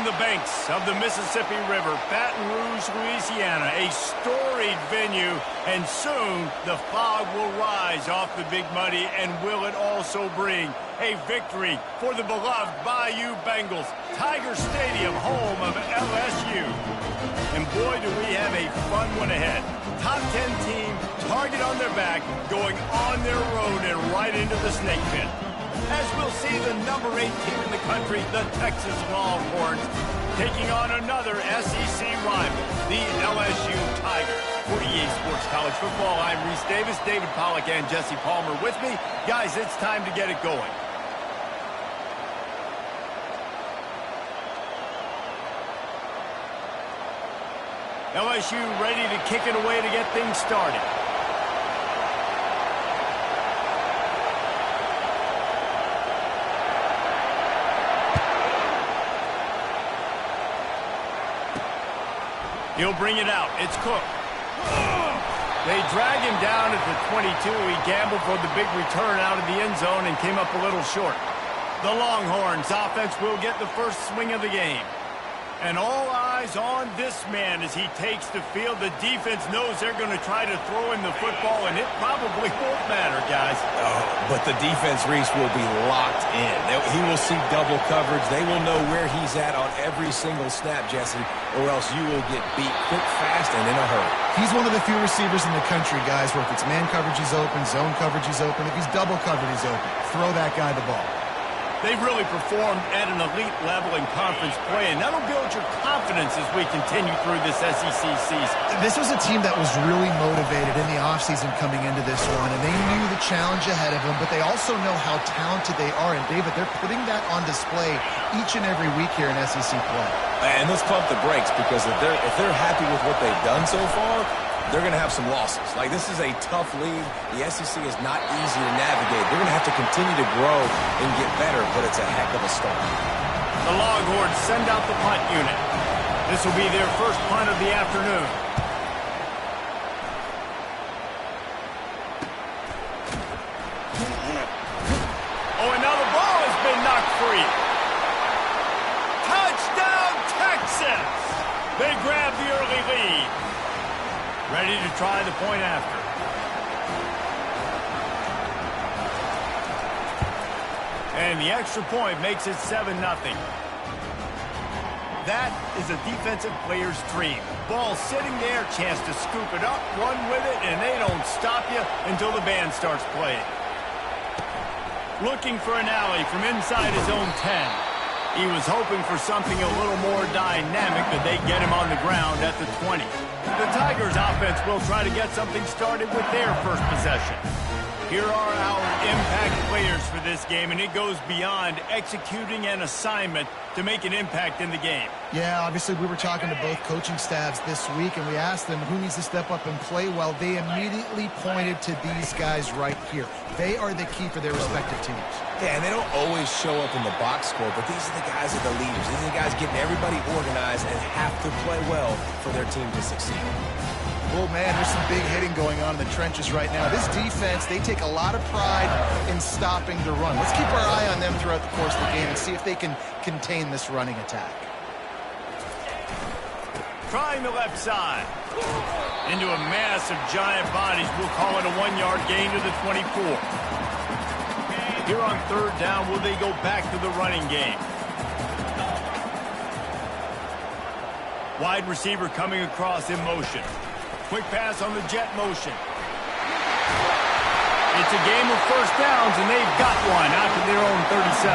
On the banks of the Mississippi River, Baton Rouge, Louisiana, a storied venue, and soon the fog will rise off the Big Muddy, and will it also bring a victory for the beloved Bayou Bengals. Tiger Stadium, home of LSU. And boy, do we have a fun one ahead. Top 10 team, target on their back, going on their road and right into the snake pit. As we'll see the number 8 team in the country, the Texas Longhorns, taking on another SEC rival, the LSU Tigers. For EA Sports College Football, I'm Reese Davis, David Pollack, and Jesse Palmer with me. Guys, it's time to get it going. LSU ready to kick it away to get things started. He'll bring it out. It's Cook. They drag him down at the 22. He gambled for the big return out of the end zone and came up a little short. The Longhorns offense will get the first swing of the game. And all eyes on this man as he takes the field. The defense knows they're going to try to throw him the football, and it probably won't matter, guys. Oh, but the defense, Reese, will be locked in. He will see double coverage. They will know where he's at on every single snap, Jesse, or else you will get beat quick, fast, and in a hurry. He's one of the few receivers in the country, guys, where if it's man coverage, he's open, zone coverage, he's open. If he's double covered, he's open. Throw that guy the ball. They've really performed at an elite level in conference play, and that'll build your confidence as we continue through this SEC season. This was a team that was really motivated in the offseason coming into this one, and they knew the challenge ahead of them, but they also know how talented they are. And, David, they're putting that on display each and every week here in SEC play. And let's pump the brakes, because if they're happy with what they've done so far, they're going to have some losses. Like, this is a tough league. The SEC is not easy to navigate. They're going to have to continue to grow and get better, but it's a heck of a start. The Longhorns send out the punt unit. This will be their first punt of the afternoon. Oh, and now the ball has been knocked free. Touchdown, Texas! They grab the early lead. Ready to try the point after. And the extra point makes it 7-0. That is a defensive player's dream. Ball sitting there, chance to scoop it up, run with it, and they don't stop you until the band starts playing. Looking for an alley from inside his own 10. He was hoping for something a little more dynamic, but they get him on the ground at the 20. The Tigers offense will try to get something started with their first possession. Here are our impact players for this game, and it goes beyond executing an assignment to make an impact in the game. Yeah, obviously we were talking to both coaching staffs this week, and we asked them who needs to step up and play well. They immediately pointed to these guys right here. They are the key for their respective teams. Yeah, and they don't always show up in the box score, but these are the guys that are the leaders. These are the guys getting everybody organized and have to play well for their team to succeed. Oh, man, there's some big hitting going on in the trenches right now. This defense, they take a lot of pride in stopping the run. Let's keep our eye on them throughout the course of the game and see if they can contain this running attack. Trying the left side. Into a mass of giant bodies. We'll call it a 1-yard gain to the 24. Here on third down, will they go back to the running game? Wide receiver coming across in motion. Quick pass on the jet motion. It's a game of first downs, and they've got one out to their own 37.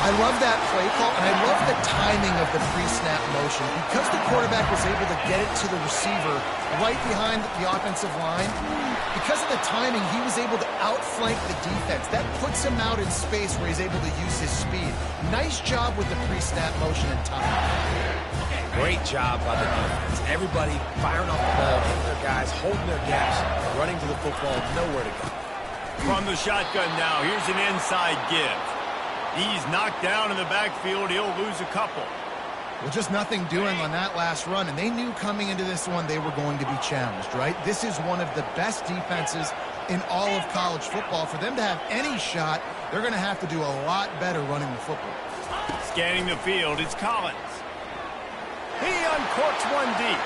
I love that play call, and I love the timing of the pre-snap motion. Because the quarterback was able to get it to the receiver right behind the offensive line, because of the timing, he was able to outflank the defense. That puts him out in space where he's able to use his speed. Nice job with the pre-snap motion and timing. Great job by the defense. Everybody firing off the ball, hitting their guys, holding their gaps, running to the football, nowhere to go. From the shotgun now, here's an inside give. He's knocked down in the backfield. He'll lose a couple. Well, just nothing doing on that last run, and they knew coming into this one they were going to be challenged, right? This is one of the best defenses in all of college football. For them to have any shot, they're going to have to do a lot better running the football. Scanning the field, it's Collins. He uncorks one deep.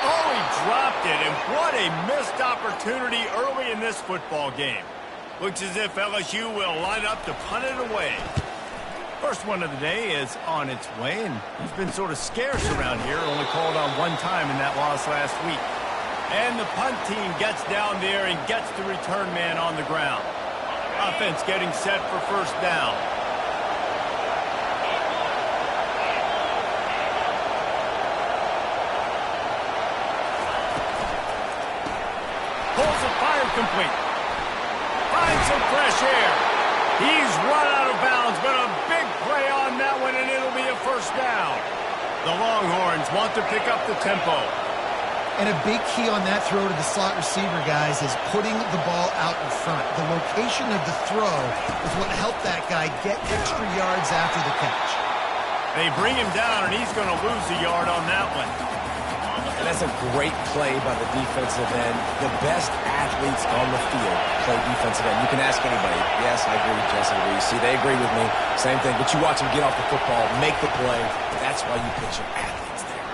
Oh, he dropped it, and what a missed opportunity early in this football game. Looks as if LSU will line up to punt it away. First one of the day is on its way, and he's been sort of scarce around here, only called on one time in that loss last week. And the punt team gets down there and gets the return man on the ground. Offense getting set for first down. Pulls it, fired complete. Finds some fresh air. He's run out of bounds, but a big play on that one, and it'll be a first down. The Longhorns want to pick up the tempo. And a big key on that throw to the slot receiver, guys, is putting the ball out in front. The location of the throw is what helped that guy get extra yards after the catch. They bring him down, and he's going to lose a yard on that one. And that's a great play by the defensive end. The best athletes on the field play defensive end. You can ask anybody. Yes, I agree, Jesse. See, they agree with me. Same thing. But you watch them get off the football, make the play. That's why you put your athletes there.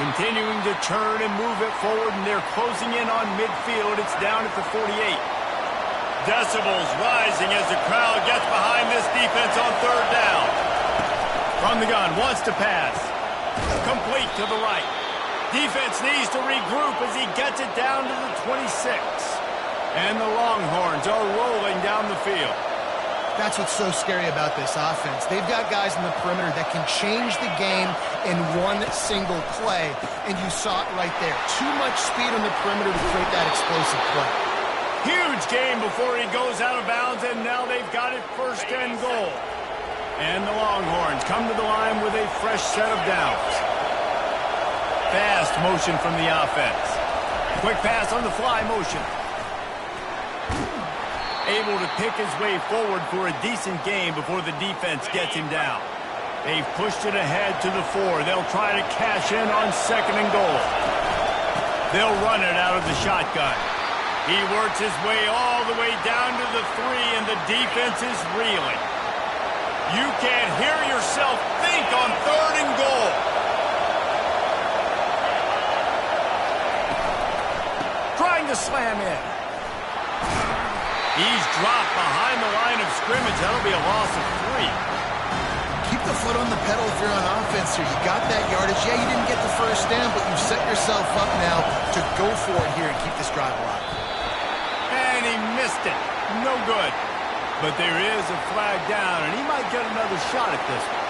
Continuing to turn and move it forward, and they're closing in on midfield. It's down at the 48. Decibels rising as the crowd gets behind this defense on third down. From the gun, wants to pass. Complete to the right. Defense needs to regroup as he gets it down to the 26. And the Longhorns are rolling down the field. That's what's so scary about this offense. They've got guys in the perimeter that can change the game in one single play, and you saw it right there. Too much speed on the perimeter to create that explosive play. Huge game before he goes out of bounds, and now they've got it first and goal. And the Longhorns come to the line with a fresh set of downs. Fast motion from the offense. Quick pass on the fly motion. Able to pick his way forward for a decent game before the defense gets him down. They've pushed it ahead to the 4. They'll try to cash in on second and goal. They'll run it out of the shotgun. He works his way all the way down to the 3, and the defense is reeling. You can't hear yourself think on third and goal. Trying to slam in. He's dropped behind the line of scrimmage. That'll be a loss of 3. Keep the foot on the pedal if you're on offense here. You got that yardage. Yeah, you didn't get the first down, but you've set yourself up now to go for it here and keep this drive alive. And he missed it. No good. But there is a flag down, and he might get another shot at this one.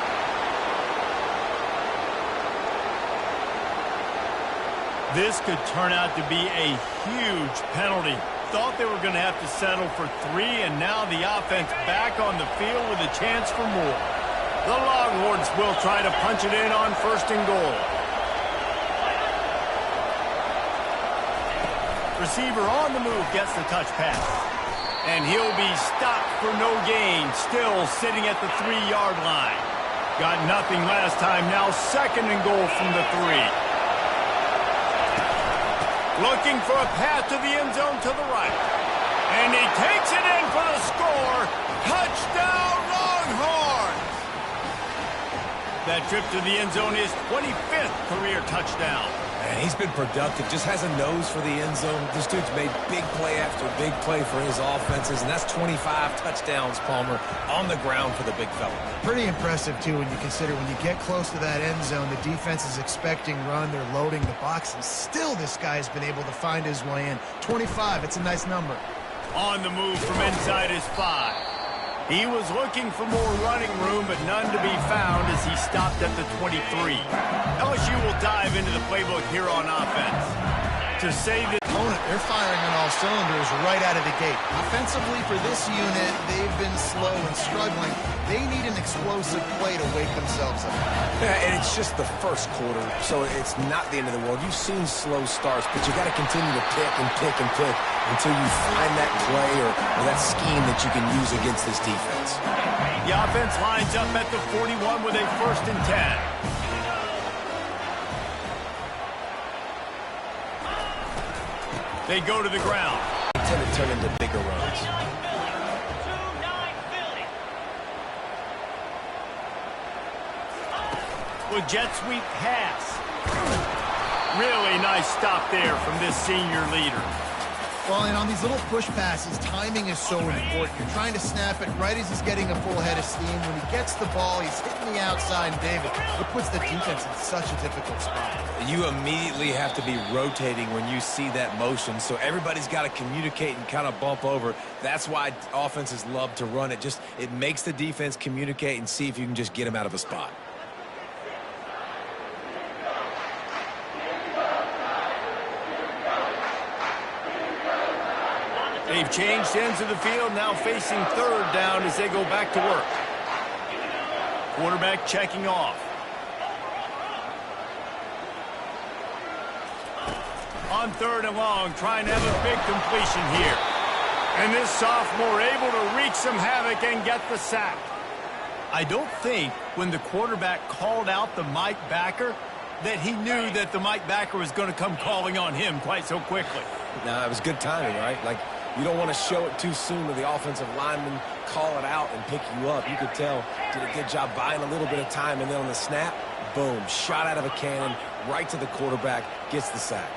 This could turn out to be a huge penalty. Thought they were going to have to settle for 3, and now the offense back on the field with a chance for more. The Longhorns will try to punch it in on first and goal. Receiver on the move gets the touch pass. And he'll be stopped for no gain, still sitting at the 3-yard line. Got nothing last time, now second and goal from the 3. Looking for a path to the end zone to the right. And he takes it in for the score. Touchdown, Longhorns! That trip to the end zone is 25th career touchdown. Man, he's been productive, just has a nose for the end zone. This dude's made big play after big play for his offenses, and that's 25 touchdowns, Palmer, on the ground for the big fella. Pretty impressive, too, when you consider when you get close to that end zone, the defense is expecting run, they're loading the box, and still this guy's been able to find his way in. 25, it's a nice number. On the move from inside his 5. He was looking for more running room, but none to be found as he stopped at the 23. LSU will dive into the playbook here on offense. To say that opponent, they're firing on all cylinders right out of the gate. Offensively for this unit, they've been slow and struggling. They need an explosive play to wake themselves up. Yeah, and it's just the first quarter, so it's not the end of the world. You've seen slow starts, but you got to continue to pick and pick and pick until you find that play or that scheme that you can use against this defense. The offense lines up at the 41 with a 1st and 10. They go to the ground. They tend to turn into bigger runs. With jet sweep pass. Really nice stop there from this senior leader. Well, and on these little push passes, timing is so important. You're trying to snap it right as he's getting a full head of steam. When he gets the ball, he's hitting the outside, and David, it puts the defense in such a difficult spot. You immediately have to be rotating when you see that motion, so everybody's got to communicate and kind of bump over. That's why offenses love to run it. It makes the defense communicate and see if you can just get them out of a spot. They've changed ends of the field, now facing third down as they go back to work. Quarterback checking off. On third and long, trying to have a big completion here. And this sophomore able to wreak some havoc and get the sack. I don't think when the quarterback called out the Mike backer that he knew that the Mike backer was going to come calling on him quite so quickly. No, it was good timing, right? Like, you don't want to show it too soon to the offensive lineman, call it out and pick you up. You could tell, did a good job buying a little bit of time, and then on the snap, boom, shot out of a cannon, right to the quarterback, gets the sack.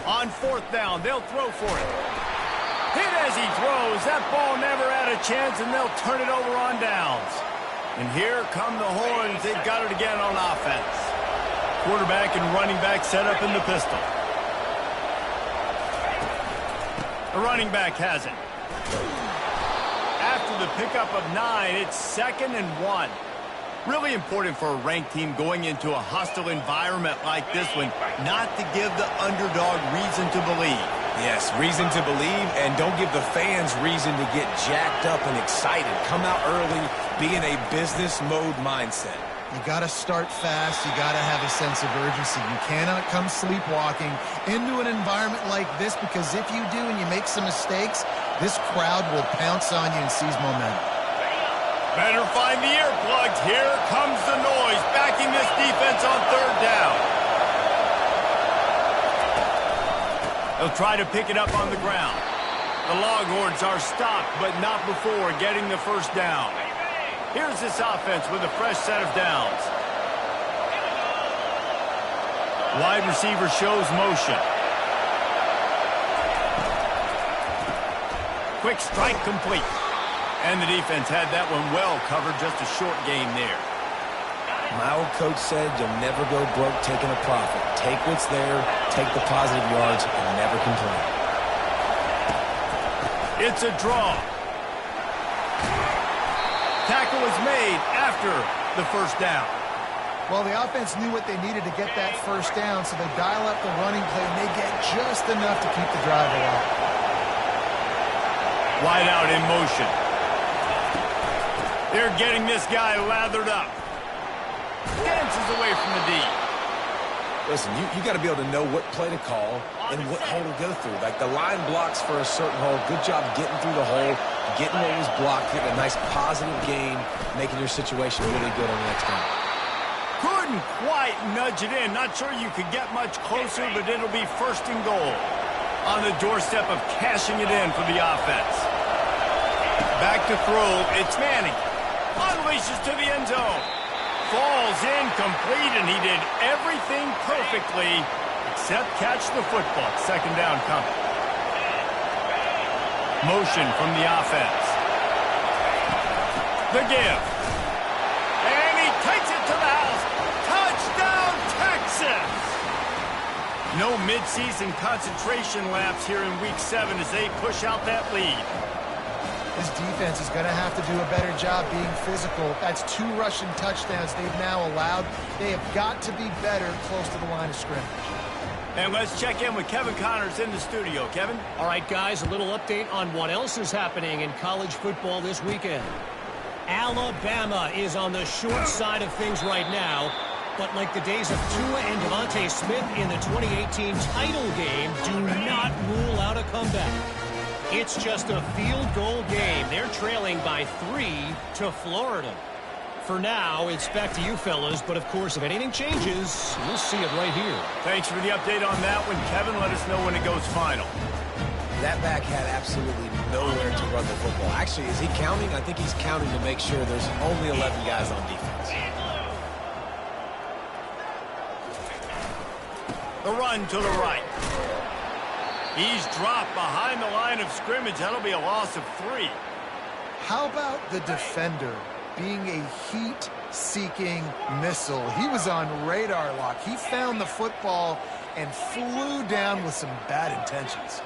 On fourth down, they'll throw for it. Hit as he throws. That ball never had a chance, and they'll turn it over on downs. And here come the horns. They've got it again on offense. Quarterback and running back set up in the pistol. The running back has it. After the pickup of 9, it's 2nd and 1. Really important for a ranked team going into a hostile environment like this one, not to give the underdog reason to believe. Yes, reason to believe, and don't give the fans reason to get jacked up and excited. Come out early, be in a business mode mindset. You got to start fast. You got to have a sense of urgency. You cannot come sleepwalking into an environment like this, because if you do and you make some mistakes, this crowd will pounce on you and seize momentum. Better find the earplugs. Here comes the noise, backing this defense on third down. They'll try to pick it up on the ground. The Longhorns are stopped, but not before getting the first down. Here's this offense with a fresh set of downs. Wide receiver shows motion. Quick strike complete. And the defense had that one well covered, just a short gain there. My old coach said you'll never go broke taking a profit. Take what's there, take the positive yards, and never complain. It's a draw. Tackle was made after the first down. Well, the offense knew what they needed to get that first down, so they dial up the running play, and they get just enough to keep the drive alive. Wide out in motion. They're getting this guy lathered up. Dances away from the D. Listen, you got to be able to know what play to call and what hole to go through. Like, the line blocks for a certain hole. Good job getting through the hole, getting what was blocked, getting a nice positive gain, making your situation really good on the next down. Couldn't quite nudge it in. Not sure you could get much closer, but it'll be 1st and goal. On the doorstep of cashing it in for the offense. Back to throw. It's Manning. Unleashes to the end zone. Falls incomplete, and he did everything perfectly except catch the football. 2nd down coming. Motion from the offense. The give. And he takes it to the house. Touchdown, Texas! No midseason concentration laps here in Week 7 as they push out that lead. This defense is going to have to do a better job being physical. That's 2 rushing touchdowns they've now allowed. They have got to be better close to the line of scrimmage. And let's check in with Kevin Connors in the studio. Kevin? All right, guys, a little update on what else is happening in college football this weekend. Alabama is on the short side of things right now, but like the days of Tua and Devontae Smith in the 2018 title game, do not rule out a comeback. It's just a field goal game. They're trailing by 3 to Florida. For now, it's back to you fellas, but of course, if anything changes, you'll see it right here. Thanks for the update on that one, Kevin. Let us know when it goes final. That back had absolutely nowhere to run the football. Actually, is he counting? I think he's counting to make sure there's only 11 guys on defense. The run to the right. He's dropped behind the line of scrimmage. That'll be a loss of 3. How about the defender being a heat-seeking missile? He was on radar lock. He found the football and flew down with some bad intentions.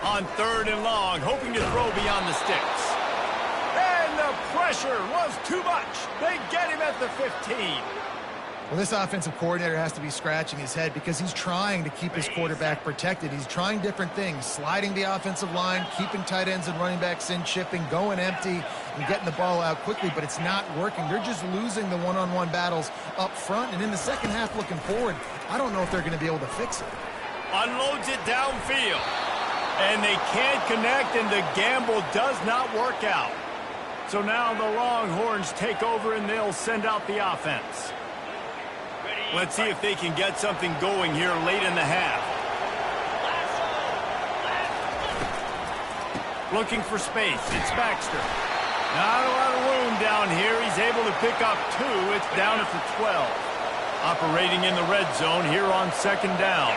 On 3rd and long, hoping to throw beyond the sticks. And the pressure was too much. They get him at the 15. Well, this offensive coordinator has to be scratching his head because he's trying to keep his quarterback protected. He's trying different things, sliding the offensive line, keeping tight ends and running backs in, chipping, going empty, and getting the ball out quickly, but it's not working. They're just losing the one-on-one battles up front, and in the second half looking forward, I don't know if they're going to be able to fix it. Unloads it downfield, and they can't connect, and the gamble does not work out. So now the Longhorns take over, and they'll send out the offense. Let's see if they can get something going here late in the half. Looking for space. It's Baxter. Not a lot of room down here. He's able to pick up 2. It's down at the 12. Operating in the red zone here on 2nd down.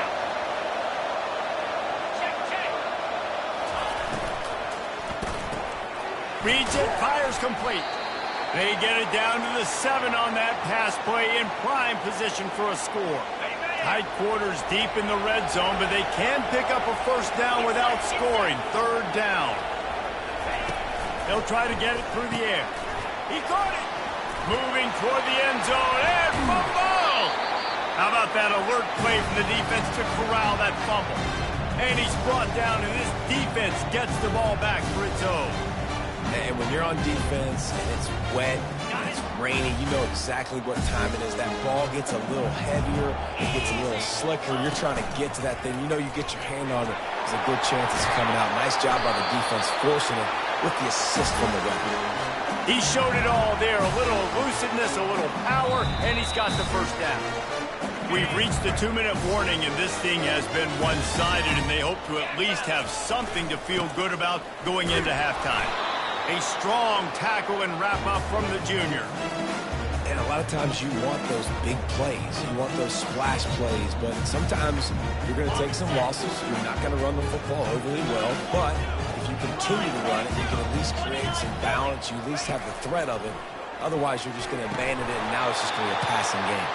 Reads it, fires complete. They get it down to the 7 on that pass play in prime position for a score. Tight quarters deep in the red zone, but they can pick up a 1st down without scoring. 3rd down. They'll try to get it through the air. He caught it. Moving toward the end zone and fumble. How about that alert play from the defense to corral that fumble? And he's brought down, and this defense gets the ball back for its own. And when you're on defense and it's wet, it's rainy, you know exactly what time it is. That ball gets a little heavier, it gets a little slicker. You're trying to get to that thing. You know you get your hand on it. There's a good chance it's coming out. Nice job by the defense forcing it with the assist from the ref. He showed it all there. A little elusiveness, a little power, and he's got the 1st down. We've reached the 2-minute warning, and this thing has been one-sided, and they hope to at least have something to feel good about going into halftime. A strong tackle and wrap-up from the junior. And a lot of times you want those big plays. You want those splash plays. But sometimes you're going to take some losses. You're not going to run the football overly well. But if you continue to run it, you can at least create some balance. You at least have the threat of it. Otherwise, you're just going to abandon it, and now it's just going to be a passing game.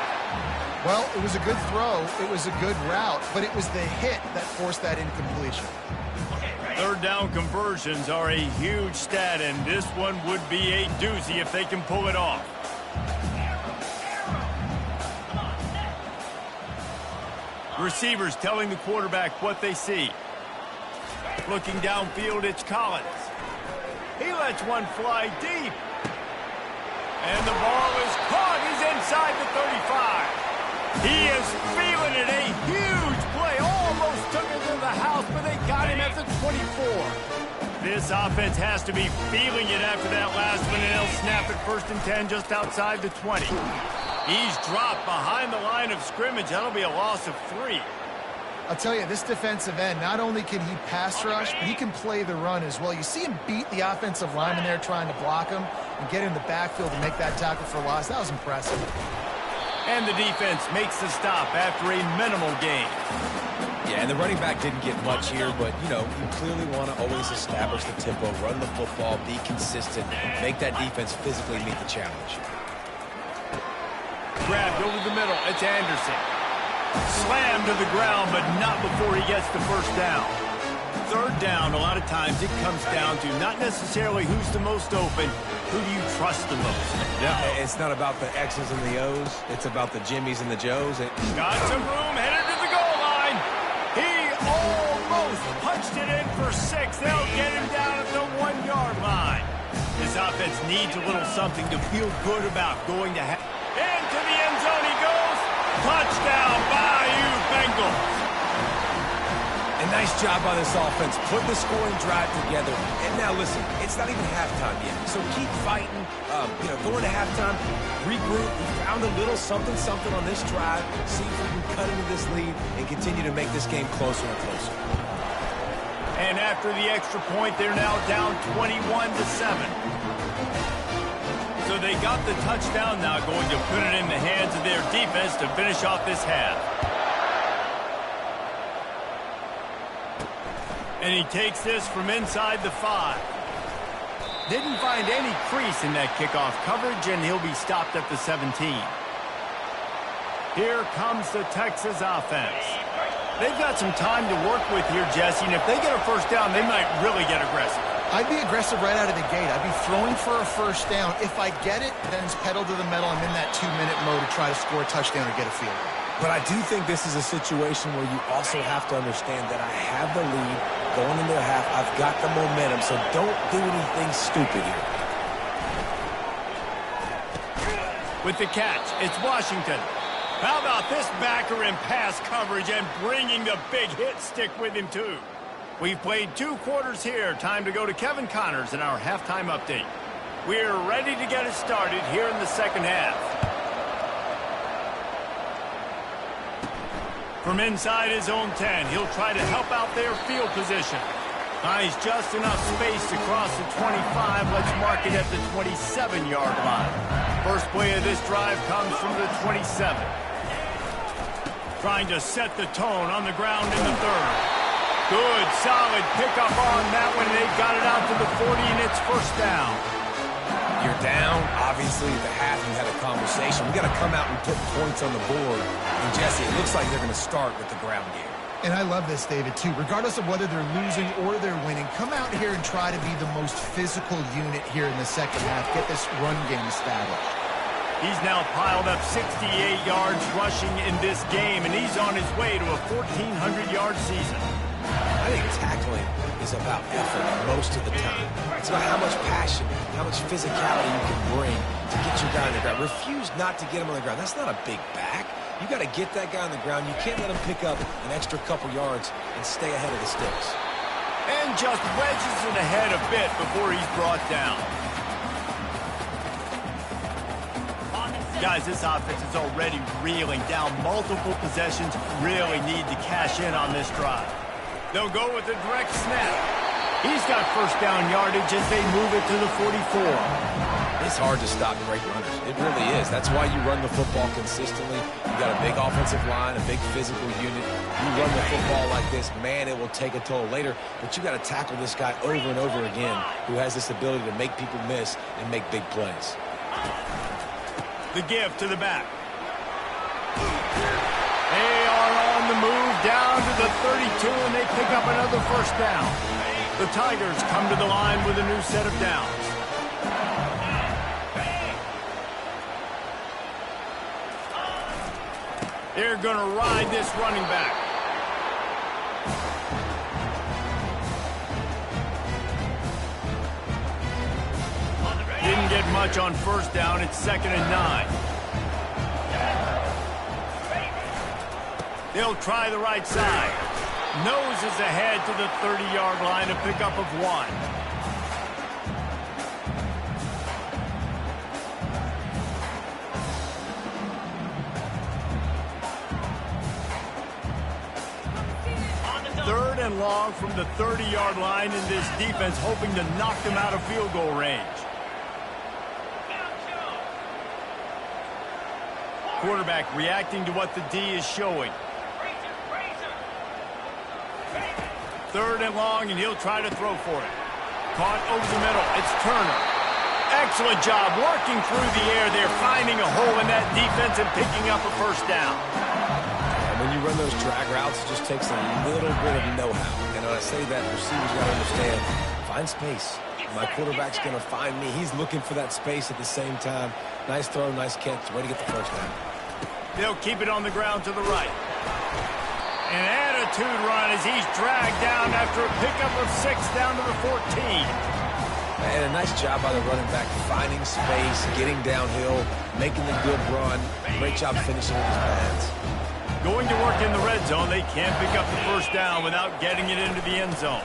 Well, it was a good throw. It was a good route. But it was the hit that forced that incompletion. 3rd down conversions are a huge stat, and this one would be a doozy if they can pull it off. Receivers telling the quarterback what they see. Looking downfield, it's Collins. He lets one fly deep. And the ball is caught. He's inside the 35. He is feeling it. A huge play. Almost took it to the house, but they got him at the 24. This offense has to be feeling it after that last one, and they'll snap it 1st and 10 just outside the 20. He's dropped behind the line of scrimmage. That'll be a loss of 3. I'll tell you, this defensive end, not only can he pass rush, but he can play the run as well. You see him beat the offensive lineman there trying to block him and get in the backfield and make that tackle for loss. That was impressive. And the defense makes the stop after a minimal gain. Yeah, and the running back didn't get much here, but, you know, you clearly want to always establish the tempo, run the football, be consistent, make that defense physically meet the challenge. Grabbed over the middle. It's Anderson. Slammed to the ground, but not before he gets the 1st down. 3rd down, a lot of times it comes down to not necessarily who's the most open, who do you trust the most? Yeah, it's not about the X's and the O's. It's about the Jimmies and the Joes. Got some room, headed to the goal line. He almost punched it in for 6. They'll get him down at the 1-yard line. This offense needs a little something to feel good about going to half. Into the end zone he goes. Touchdown, Bayou Bengals. And Nice job by this offense, putting the scoring drive together. And now, listen, it's not even halftime yet, so keep fighting. Going to halftime, regroup. We found a little something on this drive. See if we can cut into this lead and continue to make this game closer and closer. And after the extra point, they're now down 21-7. So they got the touchdown, now going to put it in the hands of their defense to finish off this half. And he takes this from inside the 5. Didn't find any crease in that kickoff coverage, and he'll be stopped at the 17. Here comes the Texas offense. They've got some time to work with here, Jesse, and if they get a first down, they might really get aggressive. I'd be aggressive right out of the gate. I'd be throwing for a first down. If I get it, then it's pedal to the metal. I'm in that 2-minute mode to try to score a touchdown or get a field goal. But I do think this is a situation where you also have to understand that I have the lead going into the half. I've got the momentum, so don't do anything stupid here. With the catch, it's Washington. How about this backer in pass coverage and bringing the big hit stick with him, too? We've played 2 quarters here. Time to go to Kevin Connors in our halftime update. We're ready to get it started here in the second half. From inside his own 10, he'll try to help out their field position. He's just enough space to cross the 25. Let's mark it at the 27-yard line. First play of this drive comes from the 27. Trying to set the tone on the ground in the 3rd. Good, solid pickup on that one. They got it out to the 40, and it's first down. You're down. Obviously, at the half, you had a conversation. We got to come out and put points on the board. And, Jesse, it looks like they're going to start with the ground game. And I love this, David, too. Regardless of whether they're losing or they're winning, come out here and try to be the most physical unit here in the second half. Get this run game established. He's now piled up 68 yards rushing in this game, and he's on his way to a 1,400-yard season. I think tackling is about effort most of the time. It's about how much passion, how much physicality you can bring to get your guy on the ground. Refuse not to get him on the ground. That's not a big back. You got to get that guy on the ground. You can't let him pick up an extra couple yards and stay ahead of the sticks. And just wedges it ahead a bit before he's brought down. Guys, this offense is already reeling down multiple possessions. Really need to cash in on this drive. They'll go with a direct snap. He's got first down yardage as they move it to the 44. It's hard to stop great runners. It really is. That's why you run the football consistently. You got a big offensive line, a big physical unit. You run the football like this, man, it will take a toll later. But you got to tackle this guy over and over again who has this ability to make people miss and make big plays. The give to the back. They are on the move down to the 32, and they pick up another first down. The Tigers come to the line with a new set of downs. They're going to ride this running back. Didn't get much on first down. It's 2nd and 9. They'll try the right side. Noses ahead to the 30-yard line, a pickup of 1. Third and long from the 30-yard line, in this defense hoping to knock them out of field goal range. Quarterback reacting to what the D is showing. 3rd and long, and he'll try to throw for it. Caught over the middle. It's Turner. Excellent job working through the air. They're finding a hole in that defense and picking up a first down. And when you run those drag routes, it just takes a little bit of know-how. And when I say that, receivers got to understand, find space. My quarterback's going to find me. He's looking for that space at the same time. Nice throw, nice catch. Way to get the first down. They'll keep it on the ground to the right. An attitude run as he's dragged down after a pickup of 6 down to the 14. And a nice job by the running back, finding space, getting downhill, making the good run. Great job finishing with his pads. Going to work in the red zone, they can't pick up the first down without getting it into the end zone.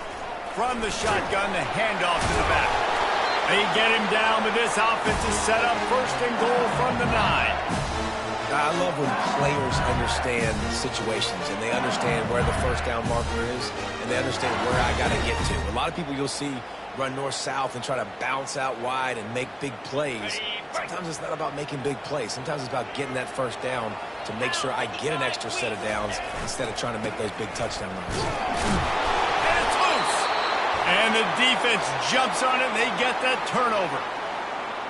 From the shotgun, the handoff to the back. They get him down, but this offense is set up first and goal from the 9. I love when players understand situations and they understand where the first down marker is and they understand where I got to get to. A lot of people you'll see run north-south and try to bounce out wide and make big plays. Sometimes it's not about making big plays. Sometimes it's about getting that first down to make sure I get an extra set of downs instead of trying to make those big touchdown runs. And it's loose. And the defense jumps on it and they get that turnover.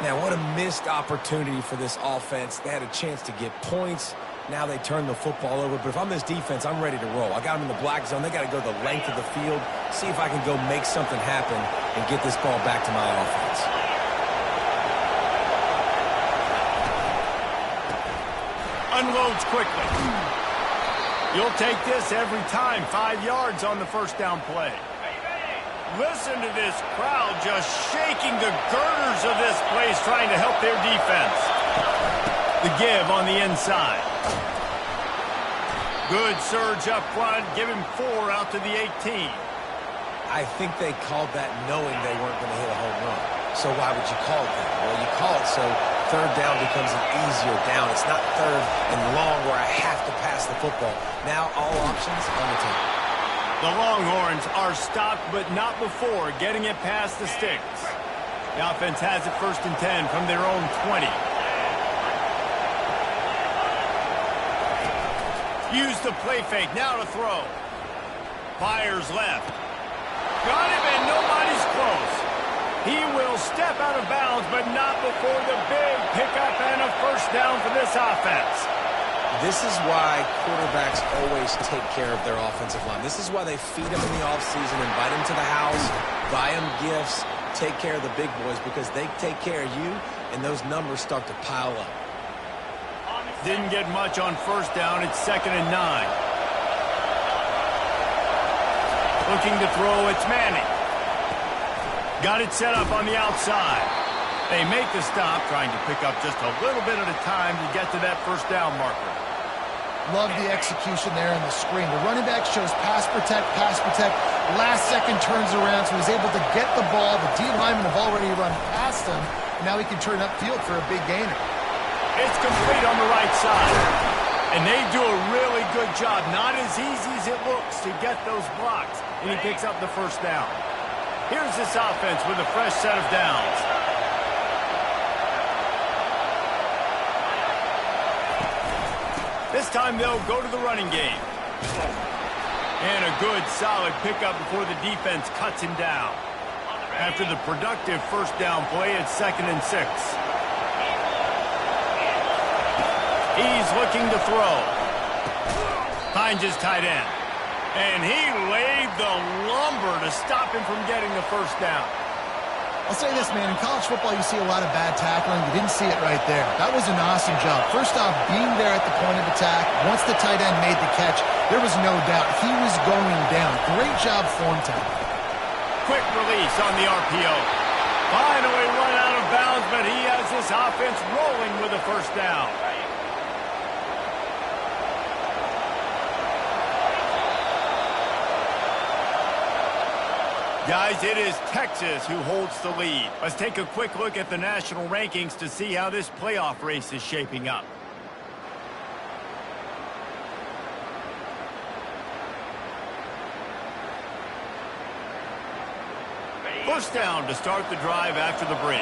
Now, what a missed opportunity for this offense. They had a chance to get points. Now they turn the football over. But if I'm this defense, I'm ready to roll. I got them in the black zone. They got to go the length of the field, see if I can go make something happen and get this ball back to my offense. Unloads quickly. You'll take this every time. 5 yards on the first down play. Listen to this crowd just shaking the girders of this place, trying to help their defense. The give on the inside. Good surge up front. Give him 4 out to the 18. I think they called that knowing they weren't going to hit a home run. So why would you call it that? Well, you call it so third down becomes an easier down. It's not third and long where I have to pass the football. Now all options on the table. The Longhorns are stopped, but not before getting it past the sticks. The offense has it first and 10 from their own 20. Use the play fake, now to throw. Fires left. Got him, and nobody's close. He will step out of bounds, but not before the big pickup and a first down for this offense. This is why quarterbacks always take care of their offensive line. This is why they feed them in the offseason, invite them to the house, buy them gifts, take care of the big boys, because they take care of you, and those numbers start to pile up. Didn't get much on first down. It's 2nd and 9. Looking to throw, it's Manning. Got it set up on the outside. They make the stop, trying to pick up just a little bit at a time to get to that first down marker. Love the execution there in the screen. The running back shows pass protect. Last second turns around, so he's able to get the ball. The D linemen have already run past him. Now he can turn upfield for a big gainer. It's complete on the right side. And they do a really good job. Not as easy as it looks to get those blocks. And he picks up the first down. Here's this offense with a fresh set of downs. This time they'll go to the running game. And a good, solid pickup before the defense cuts him down. After the productive first down play, it's 2nd and 6. He's looking to throw. Finds his tight end. And he laid the lumber to stop him from getting the first down. I'll say this, man. In college football, you see a lot of bad tackling. You didn't see it right there. That was an awesome job. First off, being there at the point of attack. Once the tight end made the catch, there was no doubt he was going down. Great job form tackle. Quick release on the RPO. Finally run out of bounds, but he has this offense rolling with a first down. Guys, it is Texas who holds the lead. Let's take a quick look at the national rankings to see how this playoff race is shaping up. First down to start the drive after the break.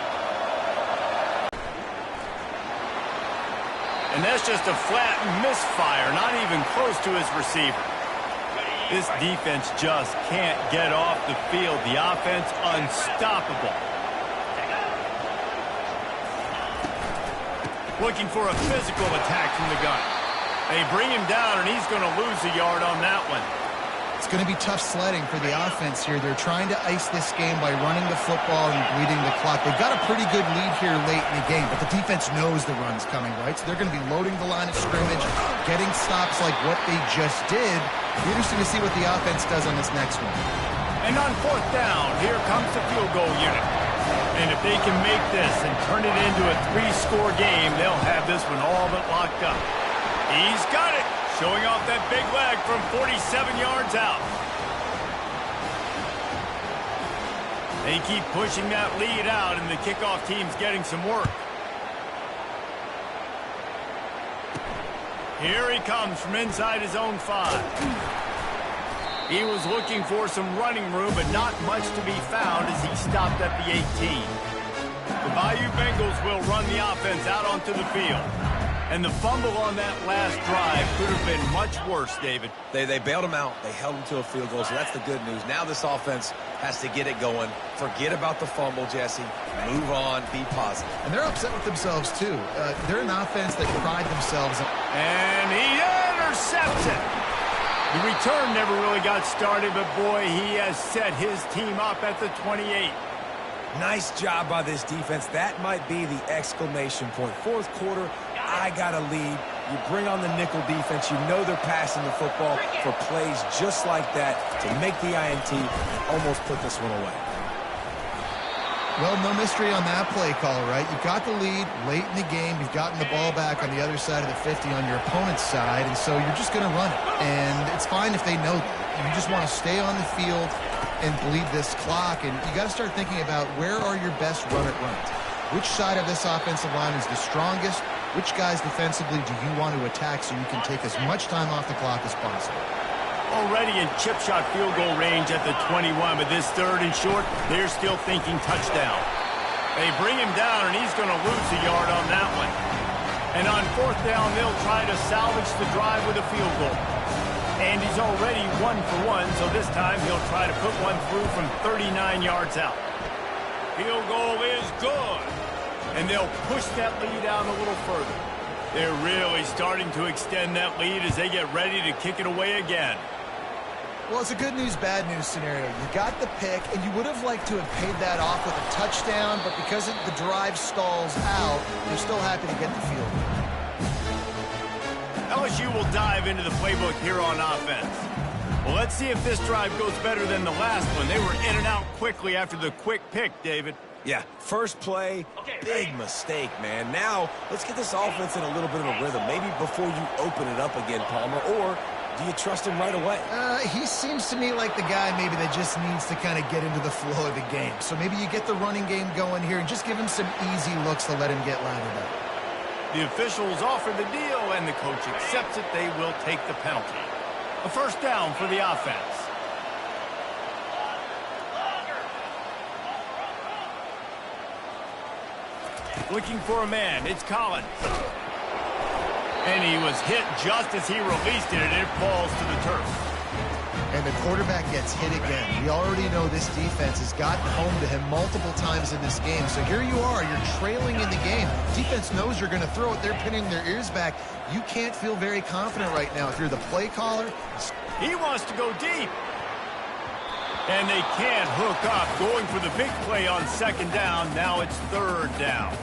And that's just a flat misfire, not even close to his receiver. This defense just can't get off the field. The offense unstoppable. Looking for a physical attack from the gun. They bring him down, and he's going to lose a yard on that one. It's going to be tough sledding for the offense here. They're trying to ice this game by running the football and bleeding the clock. They've got a pretty good lead here late in the game, but the defense knows the run's coming, right? So they're going to be loading the line of scrimmage, getting stops like what they just did. It'll be interesting to see what the offense does on this next one. And on fourth down, here comes the field goal unit. And if they can make this and turn it into a 3-score game, they'll have this one all but locked up. He's got it. Showing off that big leg from 47 yards out. They keep pushing that lead out, and the kickoff team's getting some work. Here he comes from inside his own 5. He was looking for some running room, but not much to be found as he stopped at the 18. The Bayou Bengals will run the offense out onto the field. And the fumble on that last drive could have been much worse, David. They bailed him out. They held him to a field goal, so that's the good news. Now this offense has to get it going. Forget about the fumble, Jesse. Move on. Be positive. And they're upset with themselves, too. They're an offense that pride themselves on. And he intercepts it. The return never really got started, but boy, he has set his team up at the 28. Nice job by this defense. That might be the exclamation point. Fourth quarter, I got a lead. You bring on the nickel defense. You know they're passing the football for plays just like that to make the INT, almost put this one away. Well, no mystery on that play call, right? You've got the lead late in the game. You've gotten the ball back on the other side of the 50 on your opponent's side, and so you're just going to run it. And it's fine if they know that. You just want to stay on the field and bleed this clock, and you got to start thinking about where are your best run-it-runs. Which side of this offensive line is the strongest? Which guys defensively do you want to attack so you can take as much time off the clock as possible? Already in chip shot field goal range at the 21, but this third and short, they're still thinking touchdown. They bring him down, and he's going to lose a yard on that one. And on fourth down, they'll try to salvage the drive with a field goal. And he's already 1 for 1, so this time he'll try to put one through from 39 yards out. Field goal is good. And they'll push that lead out a little further. They're really starting to extend that lead as they get ready to kick it away again. Well, it's a good news, bad news scenario. You got the pick, and you would have liked to have paid that off with a touchdown, but because the drive stalls out, they're still happy to get the field goal. LSU will dive into the playbook here on offense. Well, let's see if this drive goes better than the last one. They were in and out quickly after the quick pick, David. Yeah, first play, big mistake, man. Now, let's get this offense in a little bit of a rhythm. Maybe before you open it up again, Palmer, or do you trust him right away? He seems to me like the guy maybe that just needs to kind of get into the flow of the game. So maybe you get the running game going here and just give him some easy looks to let him get lathered up. The officials offer the deal, and the coach accepts it. They will take the penalty. A first down for the offense. Looking for a man. It's Collins. And he was hit just as he released it, and it falls to the turf. And the quarterback gets hit again. We already know this defense has gotten home to him multiple times in this game. So here you are. You're trailing in the game. Defense knows you're going to throw it. They're pinning their ears back. You can't feel very confident right now. If you're the play caller. He wants to go deep. And they can't hook up. Going for the big play on second down. Now it's third down.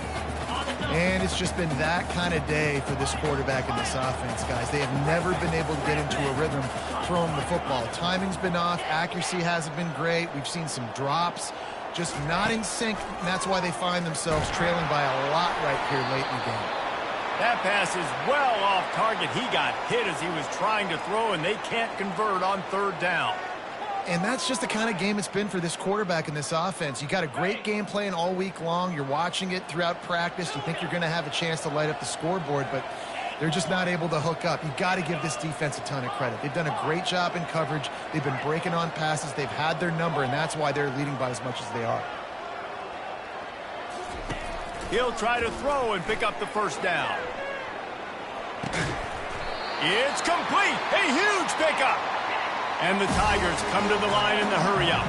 And it's just been that kind of day for this quarterback and this offense, guys. They have never been able to get into a rhythm throwing the football. Timing's been off. Accuracy hasn't been great. We've seen some drops. Just not in sync, and that's why they find themselves trailing by a lot right here late in the game. That pass is well off target. He got hit as he was trying to throw, and they can't convert on third down. And that's just the kind of game it's been for this quarterback and this offense. You got a great game plan all week long. You're watching it throughout practice. You think you're going to have a chance to light up the scoreboard, but they're just not able to hook up. You got to give this defense a ton of credit. They've done a great job in coverage. They've been breaking on passes. They've had their number, and that's why they're leading by as much as they are. He'll try to throw and pick up the first down. It's complete. A huge pickup. And the Tigers come to the line in the hurry-up.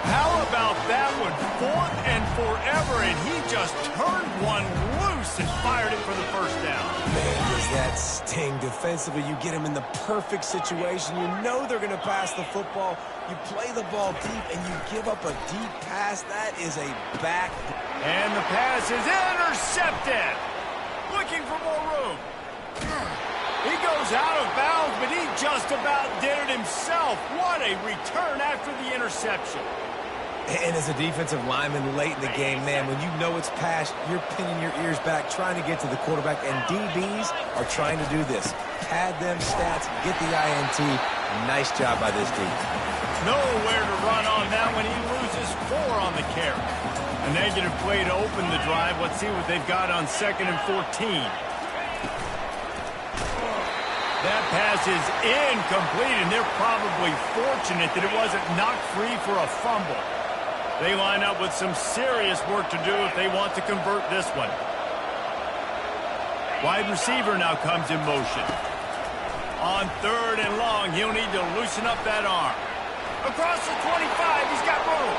How about that one? Fourth and forever, and he just turned one loose and fired it for the first down. Man, does that sting defensively. You get him in the perfect situation. You know they're going to pass the football. You play the ball deep, and you give up a deep pass. That is a back. And the pass is intercepted. Looking for more room. He goes out of bounds, but he just about did it himself. What a return after the interception. And as a defensive lineman late in the game, man, when you know it's past, you're pinning your ears back, trying to get to the quarterback, and DBs are trying to do this. Pad them stats, get the INT. Nice job by this D. Nowhere to run on that when he loses 4 on the carry. A negative play to open the drive. Let's see what they've got on 2nd and 14. That pass is incomplete, and they're probably fortunate that it wasn't knocked free for a fumble. They line up with some serious work to do if they want to convert this one. Wide receiver now comes in motion. On 3rd and long, he'll need to loosen up that arm. Across the 25, he's got room.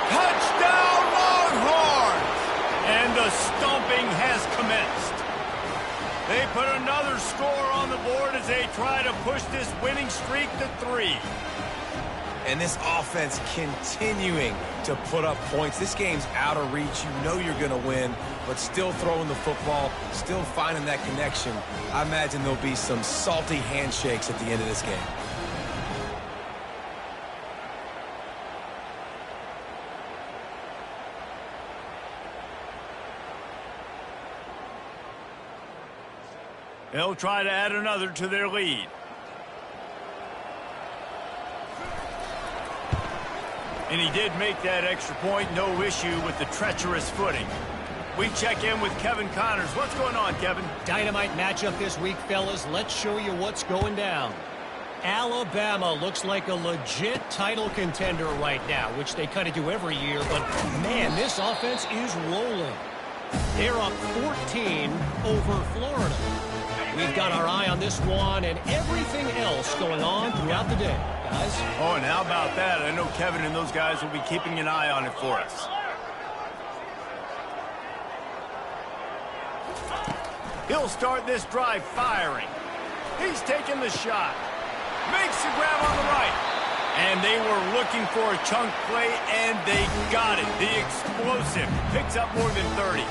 Touchdown, Longhorns! And the stomping has commenced. They put another score on the board as they try to push this winning streak to 3. And this offense continuing to put up points. This game's out of reach. You know you're going to win, but still throwing the football, still finding that connection. I imagine there'll be some salty handshakes at the end of this game. They'll try to add another to their lead. And he did make that extra point. No issue with the treacherous footing. We check in with Kevin Connors. What's going on, Kevin? Dynamite matchup this week, fellas. Let's show you what's going down. Alabama looks like a legit title contender right now, which they kind of do every year. But, man, this offense is rolling. They're up 14 over Florida. We've got our eye on this one and everything else going on throughout the day, guys. Oh, and how about that? I know Kevin and those guys will be keeping an eye on it for us. He'll start this drive firing. He's taking the shot. Makes the grab on the right. And they were looking for a chunk play, and they got it. The explosive picks up more than 30.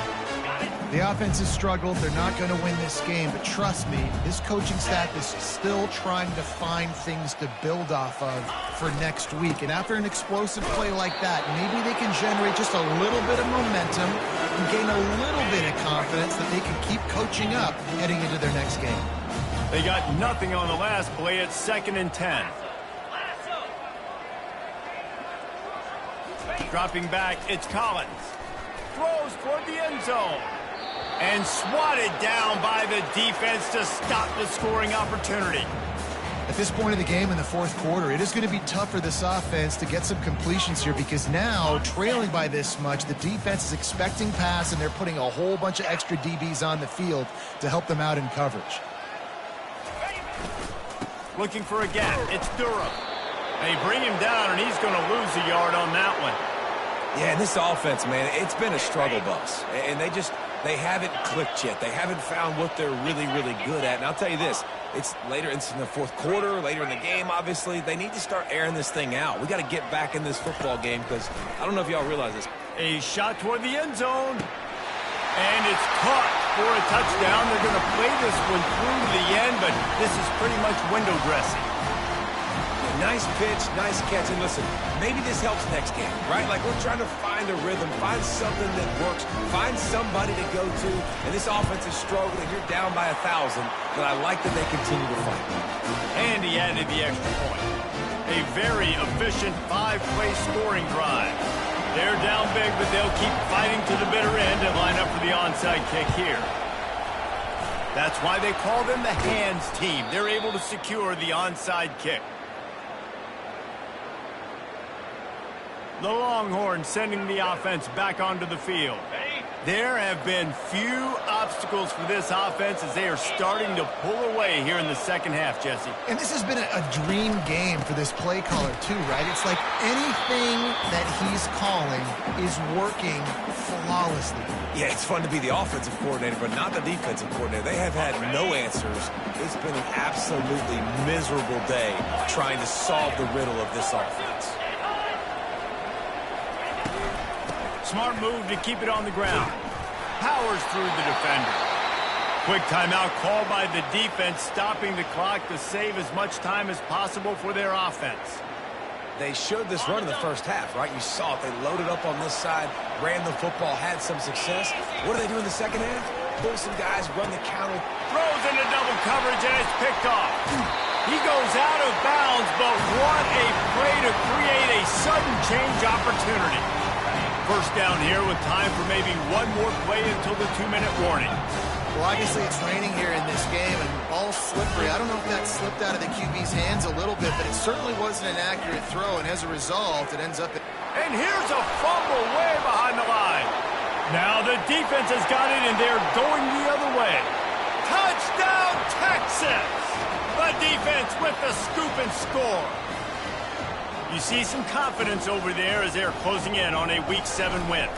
The offense has struggled. They're not going to win this game, but trust me, this coaching staff is still trying to find things to build off of for next week. And after an explosive play like that, maybe they can generate just a little bit of momentum and gain a little bit of confidence that they can keep coaching up heading into their next game. They got nothing on the last play at 2nd and 10. Dropping back, it's Collins. Throws toward the end zone. And swatted down by the defense to stop the scoring opportunity. At this point of the game in the 4th quarter, it is going to be tough for this offense to get some completions here because now, trailing by this much, the defense is expecting pass and they're putting a whole bunch of extra DBs on the field to help them out in coverage. Looking for a gap. It's Durham. They bring him down, and he's going to lose a yard on that one. Yeah, this offense, man, it's been a struggle bus. And they haven't clicked yet. They haven't found what they're really, really good at. And I'll tell you this, it's later in the 4th quarter, later in the game, obviously. They need to start airing this thing out. We got to get back in this football game because I don't know if y'all realize this. A shot toward the end zone. And it's caught for a touchdown. They're going to play this one through to the end, but this is pretty much window dressing. Nice pitch, nice catch. And listen, maybe this helps next game, right? Like we're trying to find a rhythm, find something that works, find somebody to go to. And this offense is struggling. You're down by 1,000, but I like that they continue to fight. And he added the extra point. A very efficient 5-play scoring drive. They're down big, but they'll keep fighting to the bitter end and line up for the onside kick here. That's why they call them the hands team. They're able to secure the onside kick. The Longhorns sending the offense back onto the field. There have been few obstacles for this offense as they are starting to pull away here in the 2nd half, Jesse. And this has been a dream game for this play caller, too, right? It's like anything that he's calling is working flawlessly. Yeah, it's fun to be the offensive coordinator, but not the defensive coordinator. They have had no answers. It's been an absolutely miserable day trying to solve the riddle of this offense. Smart move to keep it on the ground. Powers through the defender. Quick timeout called by the defense, stopping the clock to save as much time as possible for their offense. they showed this run in the first half, right? You saw it. They loaded up on this side, ran the football, had some success. What do they do in the second half? Pull some guys, run the counter. Throws into double coverage, and it's picked off. He goes out of bounds, but what a play to create a sudden change opportunity. First down here with time for maybe one more play until the 2-minute warning. Well, obviously it's raining here in this game, and the ball's slippery. I don't know if that slipped out of the QB's hands a little bit, but it certainly wasn't an accurate throw, and as a result, it ends up... And here's a fumble way behind the line. Now the defense has got it, and they're going the other way. Touchdown, Texas! The defense with the scoop and score. You see some confidence over there as they're closing in on a Week 7 win.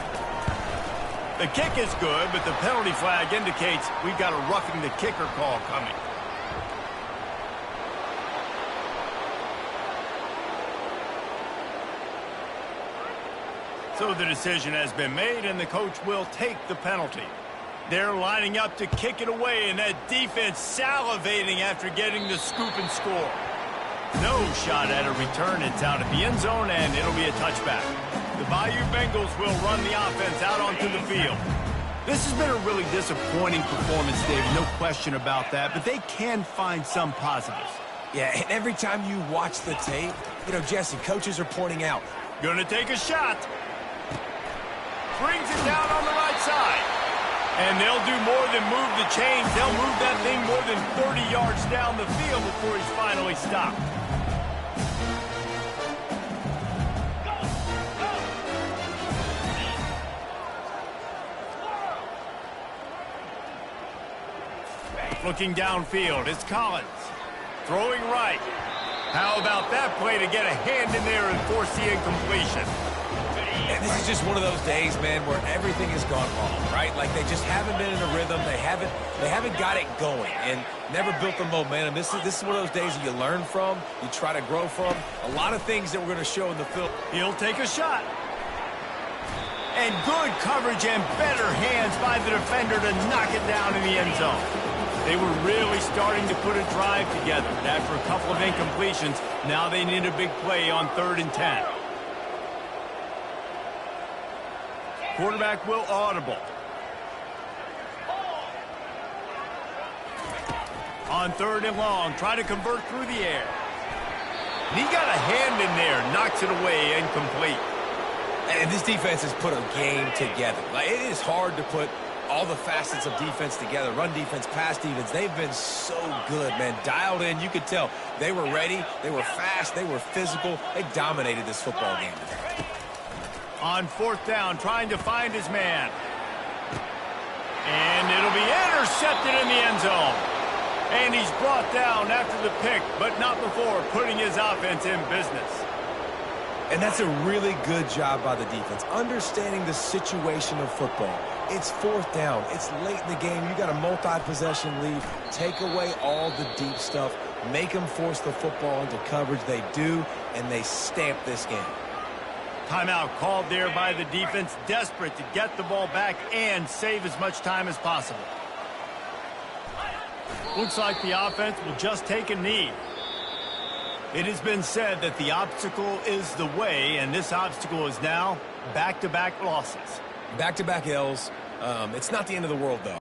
The kick is good, but the penalty flag indicates we've got a roughing the kicker call coming. So the decision has been made, and the coach will take the penalty. They're lining up to kick it away, and that defense salivating after getting the scoop and score. No shot at a return. It's out of the end zone, and it'll be a touchback. The Bayou Bengals will run the offense out onto the field. This has been a really disappointing performance, Dave, no question about that, but they can find some positives. Yeah, and every time you watch the tape, you know, Jesse, coaches are pointing out. Gonna take a shot. Brings it down on the right side. And they'll do more than move the chains. They'll move that thing more than 30 yards down the field before he's finally stopped. Looking downfield, it's Collins. Throwing right. How about that play to get a hand in there and force the incompletion? And this is just one of those days, man, where everything has gone wrong, right? Like they just haven't been in a rhythm. They haven't got it going and never built the momentum. This is one of those days that you learn from, you try to grow from. A lot of things that we're going to show in the film. He'll take a shot. And good coverage and better hands by the defender to knock it down in the end zone. They were really starting to put a drive together. And after a couple of incompletions, now they need a big play on 3rd and 10. Quarterback will audible. On 3rd and long, try to convert through the air. And he got a hand in there, knocks it away, incomplete. And this defense has put a game together. Like, it is hard to put all the facets of defense together. Run defense, pass defense. They've been so good, man. Dialed in. You could tell they were ready. They were fast. They were physical. They dominated this football game today. On 4th down, trying to find his man. And it'll be intercepted in the end zone. And he's brought down after the pick, but not before putting his offense in business. And that's a really good job by the defense, understanding the situation of football. It's 4th down. It's late in the game. You got a multi-possession lead. Take away all the deep stuff. Make them force the football into coverage. They do, and they stamp this game. Timeout called there by the defense, desperate to get the ball back and save as much time as possible. Looks like the offense will just take a knee. It has been said that the obstacle is the way, and this obstacle is now back-to-back losses. Back-to-back L's. It's not the end of the world, though.